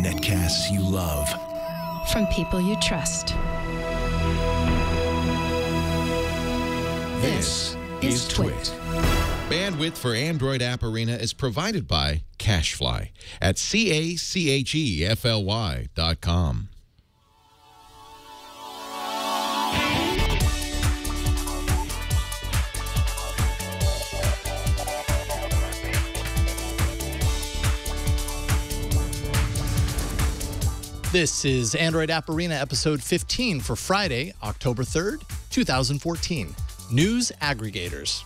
Netcasts you love. From people you trust. This is Twit. Bandwidth for Android App Arena is provided by CacheFly at CACHEFLY.com. This is Android App Arena episode 15 for Friday, October 3rd, 2014. News Aggregators.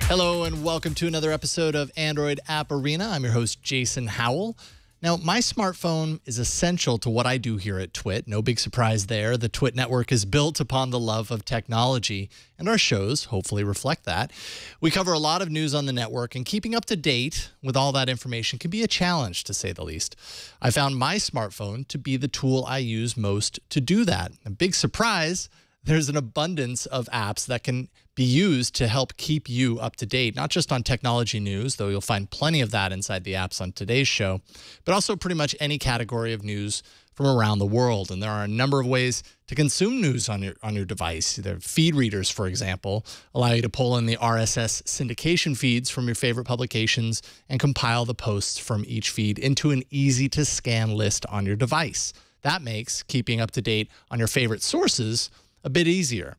Hello and welcome to another episode of Android App Arena. I'm your host, Jason Howell. Now, my smartphone is essential to what I do here at Twit. No big surprise there. The Twit network is built upon the love of technology, and our shows hopefully reflect that. We cover a lot of news on the network, and keeping up to date with all that information can be a challenge, to say the least. I found my smartphone to be the tool I use most to do that. A big surprise, there's an abundance of apps that can be used to help keep you up to date, not just on technology news, though you'll find plenty of that inside the apps on today's show, but also pretty much any category of news from around the world. And there are a number of ways to consume news on your device. There feed readers, for example, allow you to pull in the RSS syndication feeds from your favorite publications and compile the posts from each feed into an easy-to-scan list on your device. That makes keeping up to date on your favorite sources a bit easier.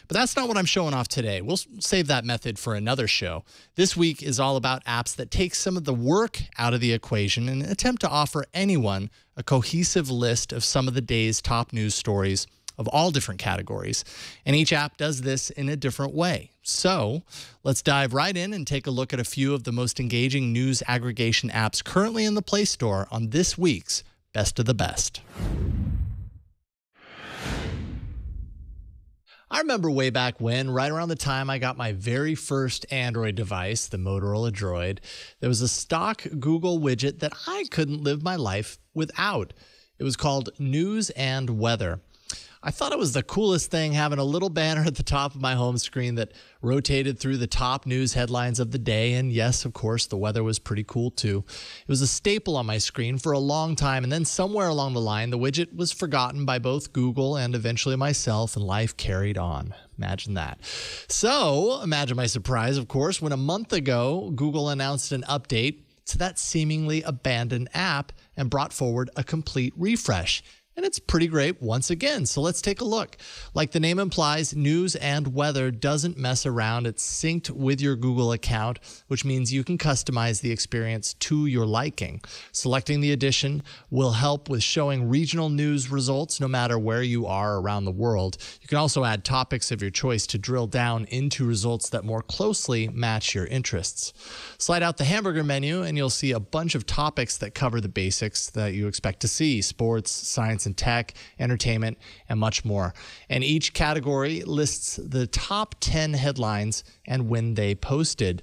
But that's not what I'm showing off today. We'll save that method for another show. This week is all about apps that take some of the work out of the equation and attempt to offer anyone a cohesive list of some of the day's top news stories of all different categories. And each app does this in a different way. So let's dive right in and take a look at a few of the most engaging news aggregation apps currently in the Play Store on this week's Best of the Best. I remember way back when, right around the time I got my very first Android device, the Motorola Droid, there was a stock Google widget that I couldn't live my life without. It was called News and Weather. I thought it was the coolest thing having a little banner at the top of my home screen that rotated through the top news headlines of the day. And yes, of course, the weather was pretty cool too. It was a staple on my screen for a long time. And then somewhere along the line, the widget was forgotten by both Google and eventually myself, and life carried on. Imagine that. So imagine my surprise, of course, when a month ago, Google announced an update to that seemingly abandoned app and brought forward a complete refresh. And it's pretty great once again. So let's take a look. Like the name implies, News and Weather doesn't mess around. It's synced with your Google account, which means you can customize the experience to your liking. Selecting the edition will help with showing regional news results no matter where you are around the world. You can also add topics of your choice to drill down into results that more closely match your interests. Slide out the hamburger menu and you'll see a bunch of topics that cover the basics that you expect to see: sports, science and tech, entertainment, and much more. And each category lists the top 10 headlines and when they posted.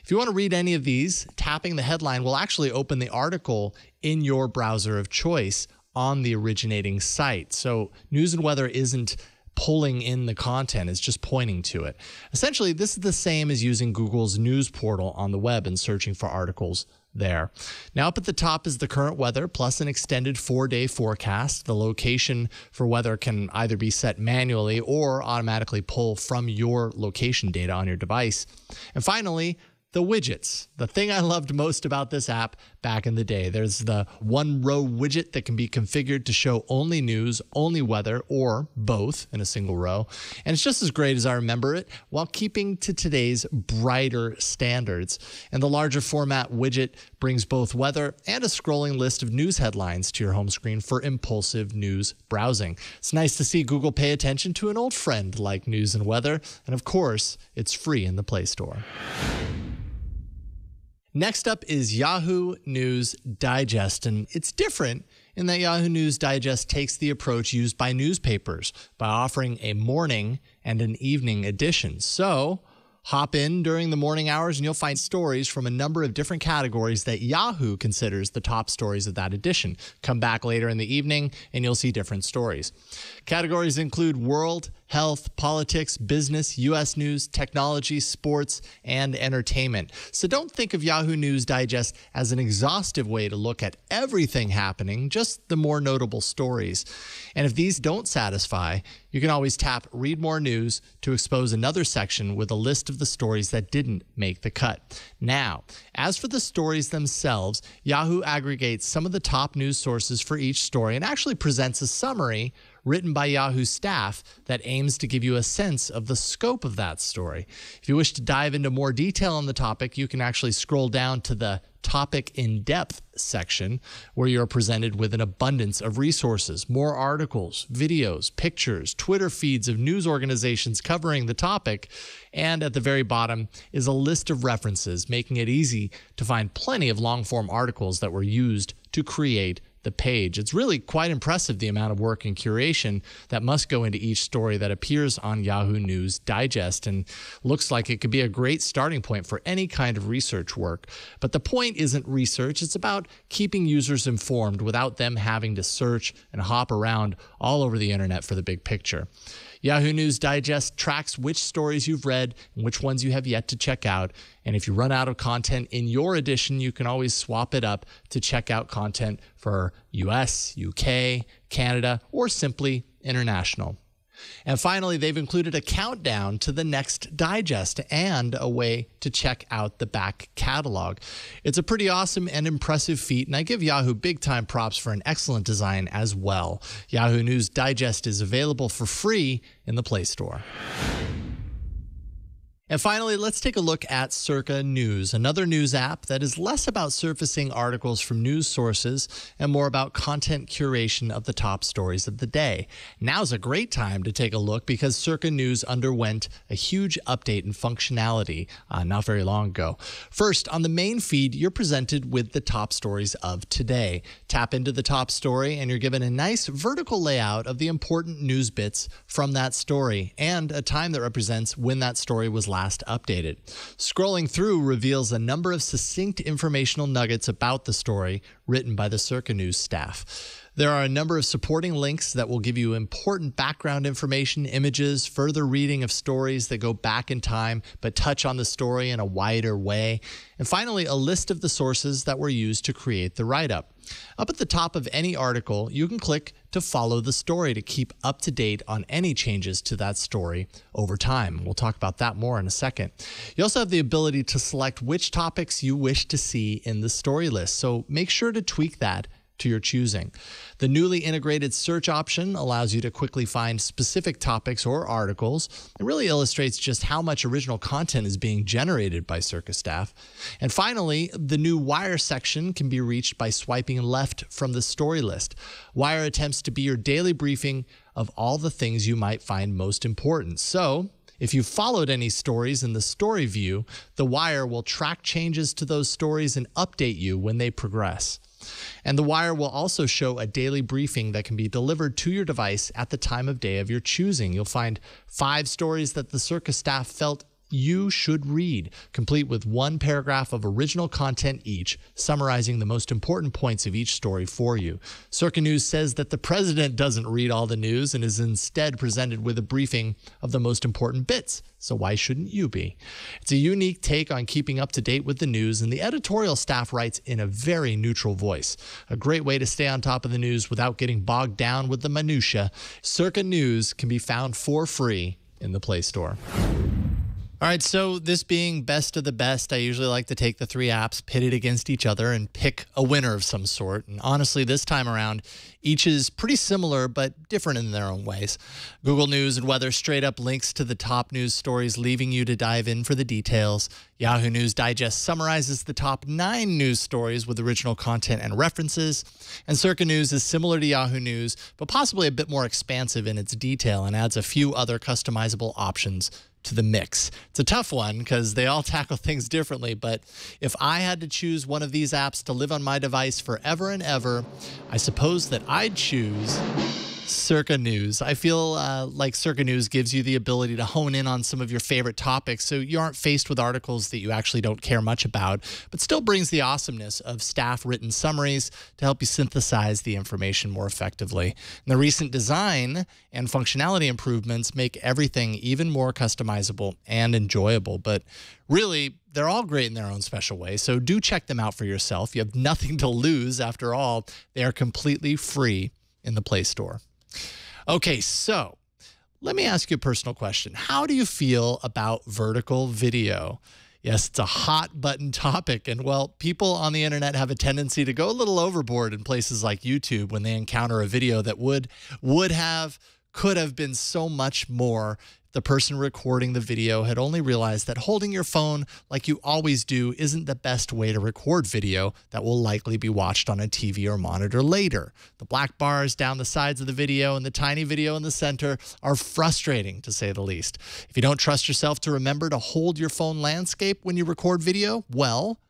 If you want to read any of these, tapping the headline will actually open the article in your browser of choice on the originating site. So News and Weather isn't pulling in the content, it's just pointing to it. Essentially, this is the same as using Google's news portal on the web and searching for articles there. Now up at the top is the current weather plus an extended 4-day forecast. The location for weather can either be set manually or automatically pull from your location data on your device. And finally, the widgets, the thing I loved most about this app back in the day. There's the one-row widget that can be configured to show only news, only weather, or both in a single row. And it's just as great as I remember it while keeping to today's brighter standards. And the larger format widget brings both weather and a scrolling list of news headlines to your home screen for impulsive news browsing. It's nice to see Google pay attention to an old friend like News and Weather. And of course, it's free in the Play Store. Next up is Yahoo News Digest, and it's different in that Yahoo News Digest takes the approach used by newspapers by offering a morning and an evening edition. So Hop in during the morning hours and you'll find stories from a number of different categories that Yahoo considers the top stories of that edition. Come back later in the evening and you'll see different stories. Categories include world, health, politics, business, U.S. news, technology, sports, and entertainment. So don't think of Yahoo News Digest as an exhaustive way to look at everything happening, just the more notable stories. And if these don't satisfy, you can always tap Read More News to expose another section with a list of the stories that didn't make the cut. Now, as for the stories themselves, Yahoo aggregates some of the top news sources for each story and actually presents a summary written by Yahoo staff that aims to give you a sense of the scope of that story. If you wish to dive into more detail on the topic, you can actually scroll down to the Topic in Depth section, where you're presented with an abundance of resources, more articles, videos, pictures, Twitter feeds of news organizations covering the topic, and at the very bottom is a list of references, making it easy to find plenty of long-form articles that were used to create the page. It's really quite impressive, the amount of work and curation that must go into each story that appears on Yahoo News Digest, and looks like it could be a great starting point for any kind of research work. But the point isn't research, it's about keeping users informed without them having to search and hop around all over the internet for the big picture. Yahoo News Digest tracks which stories you've read and which ones you have yet to check out. And if you run out of content in your edition, you can always swap it up to check out content for US, UK, Canada, or simply international. And finally, they've included a countdown to the next digest and a way to check out the back catalog. It's a pretty awesome and impressive feat, and I give Yahoo big time props for an excellent design as well. Yahoo News Digest is available for free in the Play Store. And finally, let's take a look at Circa News, another news app that is less about surfacing articles from news sources and more about content curation of the top stories of the day. Now's a great time to take a look because Circa News underwent a huge update in functionality not very long ago. First, on the main feed, you're presented with the top stories of today. Tap into the top story and you're given a nice vertical layout of the important news bits from that story and a time that represents when that story was last updated. Scrolling through reveals a number of succinct informational nuggets about the story written by the Circa News staff. There are a number of supporting links that will give you important background information, images, further reading of stories that go back in time but touch on the story in a wider way, and finally a list of the sources that were used to create the write-up. Up at the top of any article, you can click to follow the story to keep up to date on any changes to that story over time. We'll talk about that more in a second. You also have the ability to select which topics you wish to see in the story list, so make sure to tweak that to your choosing. The newly integrated search option allows you to quickly find specific topics or articles. It really illustrates just how much original content is being generated by Circa staff. And finally, the new Wire section can be reached by swiping left from the story list. Wire attempts to be your daily briefing of all the things you might find most important. So, if you've followed any stories in the story view, the Wire will track changes to those stories and update you when they progress. And the Wire will also show a daily briefing that can be delivered to your device at the time of day of your choosing. You'll find 5 stories that the Circa staff felt you should read, complete with 1 paragraph of original content each, summarizing the most important points of each story for you. Circa News says that the president doesn't read all the news and is instead presented with a briefing of the most important bits. So why shouldn't you be? It's a unique take on keeping up to date with the news, and the editorial staff writes in a very neutral voice. A great way to stay on top of the news without getting bogged down with the minutia. Circa News can be found for free in the Play Store. All right, so this being best of the best, I usually like to take the 3 apps pitted against each other and pick a winner of some sort. And honestly, this time around, each is pretty similar but different in their own ways. Google News and Weather straight up links to the top news stories, leaving you to dive in for the details. Yahoo News Digest summarizes the top 9 news stories with original content and references. And Circa News is similar to Yahoo News, but possibly a bit more expansive in its detail and adds a few other customizable options to the mix. It's a tough one because they all tackle things differently, but if I had to choose one of these apps to live on my device forever and ever, I suppose that I'd choose Circa News. I feel like Circa News gives you the ability to hone in on some of your favorite topics so you aren't faced with articles that you actually don't care much about, but still brings the awesomeness of staff-written summaries to help you synthesize the information more effectively. And the recent design and functionality improvements make everything even more customizable and enjoyable, but really, they're all great in their own special way, so do check them out for yourself. You have nothing to lose. After all, they are completely free in the Play Store. Okay, so let me ask you a personal question. How do you feel about vertical video? Yes, it's a hot button topic, and well, people on the internet have a tendency to go a little overboard in places like YouTube when they encounter a video that could have been so much more. The person recording the video had only realized that holding your phone like you always do isn't the best way to record video that will likely be watched on a TV or monitor later. The black bars down the sides of the video and the tiny video in the center are frustrating, to say the least. If you don't trust yourself to remember to hold your phone landscape when you record video, well,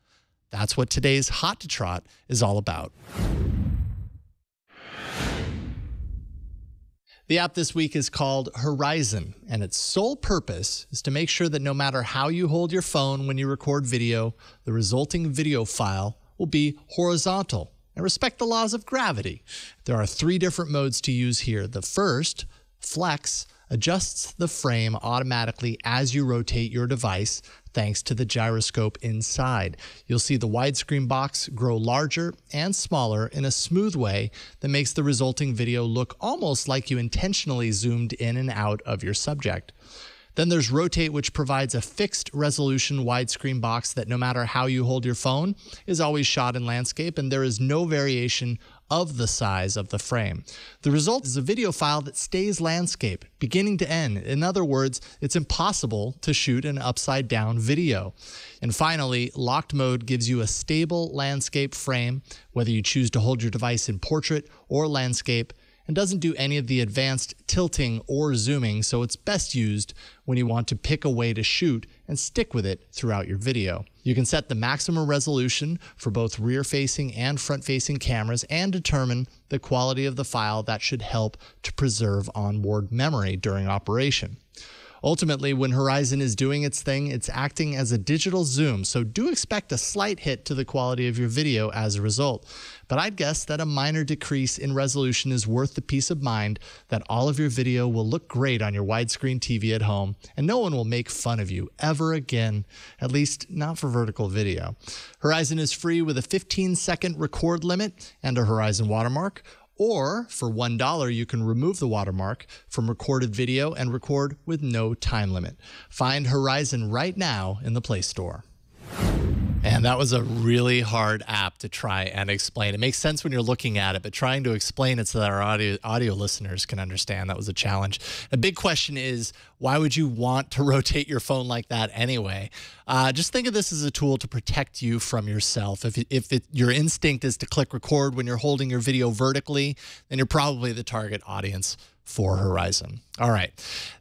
that's what today's Hot to Trot is all about. The app this week is called Horizon, and its sole purpose is to make sure that no matter how you hold your phone when you record video, the resulting video file will be horizontal and respect the laws of gravity. There are 3 different modes to use here. The first, Flex, adjusts the frame automatically as you rotate your device thanks to the gyroscope inside. You'll see the widescreen box grow larger and smaller in a smooth way that makes the resulting video look almost like you intentionally zoomed in and out of your subject. Then there's Rotate, which provides a fixed resolution widescreen box that no matter how you hold your phone is always shot in landscape, and there is no variation of the size of the frame. The result is a video file that stays landscape, beginning to end. In other words, it's impossible to shoot an upside down video. And finally, Locked Mode gives you a stable landscape frame, whether you choose to hold your device in portrait or landscape, and doesn't do any of the advanced tilting or zooming, so it's best used when you want to pick a way to shoot and stick with it throughout your video. You can set the maximum resolution for both rear-facing and front-facing cameras and determine the quality of the file that should help to preserve onboard memory during operation. Ultimately, when Horizon is doing its thing, it's acting as a digital zoom, so do expect a slight hit to the quality of your video as a result. But I'd guess that a minor decrease in resolution is worth the peace of mind that all of your video will look great on your widescreen TV at home, and no one will make fun of you ever again, at least not for vertical video. Horizon is free with a 15-second record limit and a Horizon watermark. Or, for $1, you can remove the watermark from recorded video and record with no time limit. Find Horizon right now in the Play Store. And that was a really hard app to try and explain. It makes sense when you're looking at it, but trying to explain it so that our audio listeners can understand, that was a challenge. The big question is, why would you want to rotate your phone like that anyway? Just think of this as a tool to protect you from yourself. If your instinct is to click record when you're holding your video vertically, then you're probably the target audience for Horizon. All right,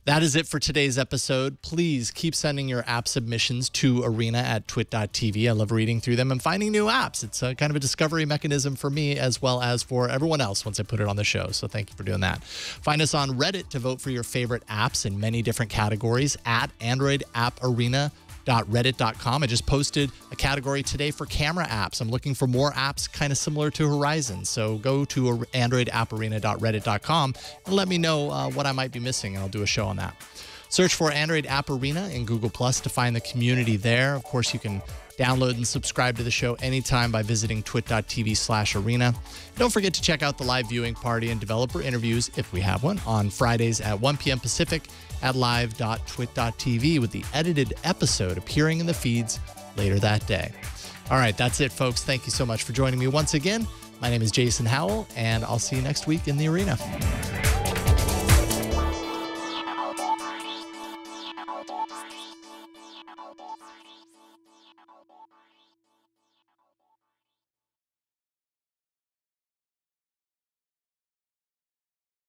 that is it for today's episode. Please keep sending your app submissions to arena@twit.tv. I love reading through them and finding new apps. It's kind of a discovery mechanism for me as well as for everyone else once I put it on the show, so thank you for doing that. Find us on Reddit to vote for your favorite apps in many different categories at AndroidAppArena.reddit.com. I just posted a category today for camera apps. I'm looking for more apps kind of similar to Horizon. So go to AndroidAppArena.reddit.com and let me know what I might be missing, and I'll do a show on that. Search for Android App Arena in Google Plus to find the community there. Of course, you can download and subscribe to the show anytime by visiting twit.tv/arena. Don't forget to check out the live viewing party and developer interviews, if we have one, on Fridays at 1 p.m. Pacific at live.twit.tv, with the edited episode appearing in the feeds later that day. All right, that's it, folks. Thank you so much for joining me once again. My name is Jason Howell, and I'll see you next week in the arena.